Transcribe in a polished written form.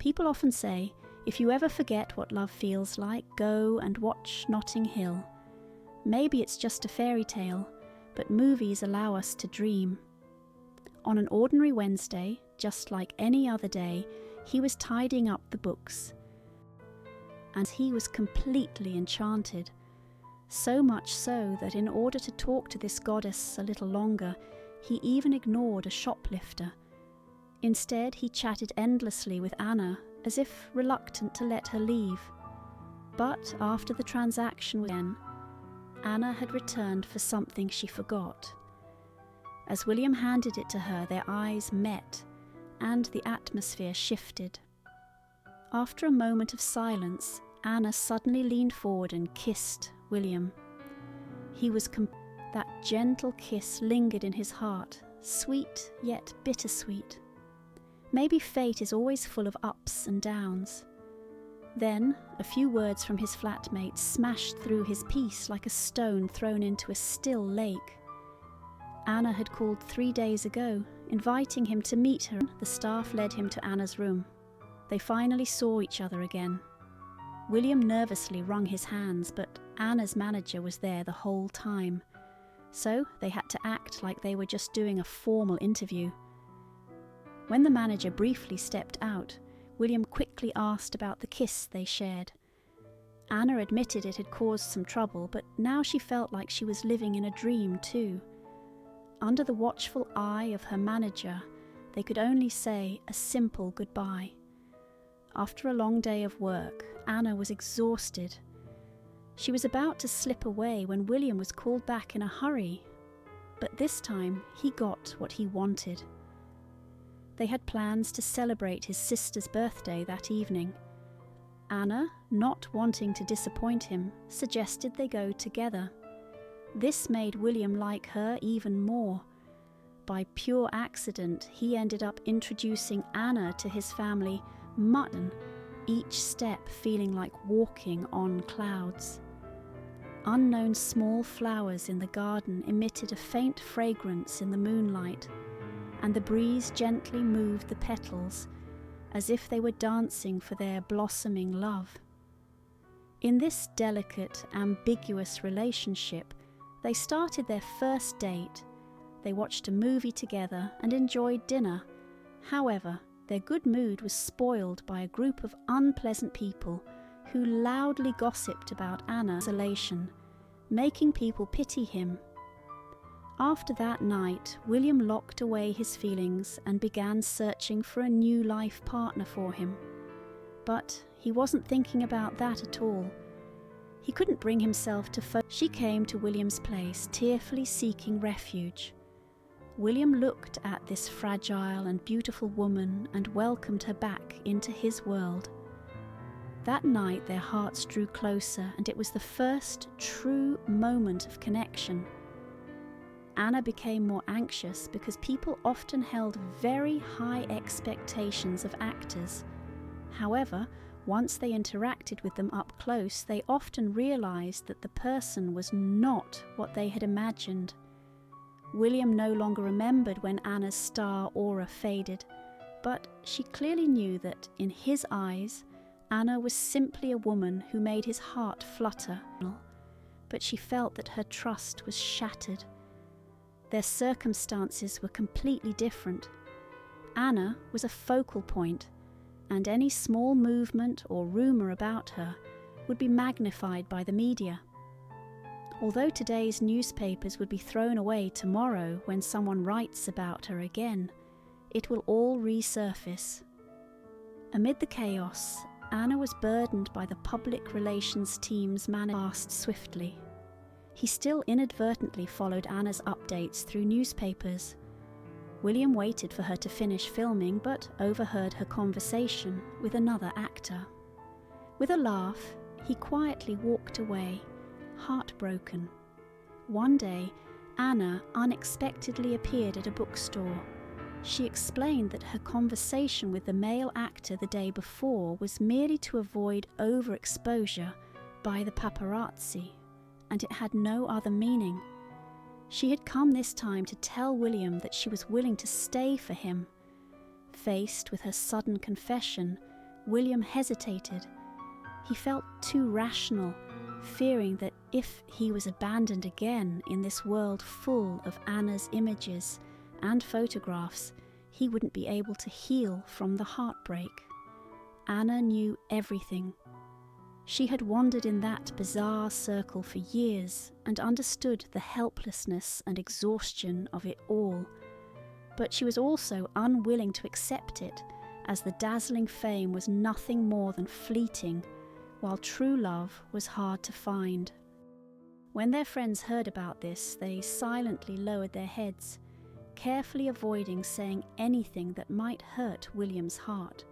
People often say, if you ever forget what love feels like, go and watch Notting Hill. Maybe it's just a fairy tale, but movies allow us to dream. On an ordinary Wednesday, just like any other day, he was tidying up the books. And he was completely enchanted. So much so that in order to talk to this goddess a little longer, he even ignored a shoplifter. Instead, he chatted endlessly with Anna, as if reluctant to let her leave. But after the transaction was ended, Anna had returned for something she forgot. As William handed it to her, their eyes met, and the atmosphere shifted. After a moment of silence, Anna suddenly leaned forward and kissed William. That gentle kiss lingered in his heart, sweet yet bittersweet. Maybe fate is always full of ups and downs. Then, a few words from his flatmate smashed through his peace like a stone thrown into a still lake. Anna had called 3 days ago, inviting him to meet her. The staff led him to Anna's room. They finally saw each other again. William nervously wrung his hands, but Anna's manager was there the whole time. So they had to act like they were just doing a formal interview. When the manager briefly stepped out, William quickly asked about the kiss they shared. Anna admitted it had caused some trouble, but now she felt like she was living in a dream too. Under the watchful eye of her manager, they could only say a simple goodbye. After a long day of work, Anna was exhausted. She was about to slip away when William was called back in a hurry, but this time he got what he wanted. They had plans to celebrate his sister's birthday that evening. Anna, not wanting to disappoint him, suggested they go together. This made William like her even more. By pure accident, he ended up introducing Anna to his family, Mutton, each step feeling like walking on clouds. Unknown small flowers in the garden emitted a faint fragrance in the moonlight, and the breeze gently moved the petals as if they were dancing for their blossoming love. In this delicate, ambiguous relationship, they started their first date. They watched a movie together and enjoyed dinner. However, their good mood was spoiled by a group of unpleasant people who loudly gossiped about Anna's isolation, making people pity him. After that night, William locked away his feelings and began searching for a new life partner for him. But he wasn't thinking about that at all. He couldn't bring himself to focus. She came to William's place, tearfully seeking refuge. William looked at this fragile and beautiful woman and welcomed her back into his world. That night their hearts drew closer, and it was the first true moment of connection. Anna became more anxious because people often held very high expectations of actors. However, once they interacted with them up close, they often realized that the person was not what they had imagined. William no longer remembered when Anna's star aura faded, but she clearly knew that, in his eyes, Anna was simply a woman who made his heart flutter. But she felt that her trust was shattered. Their circumstances were completely different. Anna was a focal point, and any small movement or rumour about her would be magnified by the media. Although today's newspapers would be thrown away tomorrow when someone writes about her again, it will all resurface. Amid the chaos, Anna was burdened by the public relations team's passed swiftly. He still inadvertently followed Anna's updates through newspapers. William waited for her to finish filming, but overheard her conversation with another actor. With a laugh, he quietly walked away, heartbroken. One day, Anna unexpectedly appeared at a bookstore. She explained that her conversation with the male actor the day before was merely to avoid overexposure by the paparazzi, and it had no other meaning. She had come this time to tell William that she was willing to stay for him. Faced with her sudden confession, William hesitated. He felt too rational, fearing that if he was abandoned again in this world full of Anna's images and photographs, he wouldn't be able to heal from the heartbreak. Anna knew everything. She had wandered in that bizarre circle for years and understood the helplessness and exhaustion of it all. But she was also unwilling to accept it, as the dazzling fame was nothing more than fleeting, while true love was hard to find. When their friends heard about this, they silently lowered their heads, carefully avoiding saying anything that might hurt William's heart.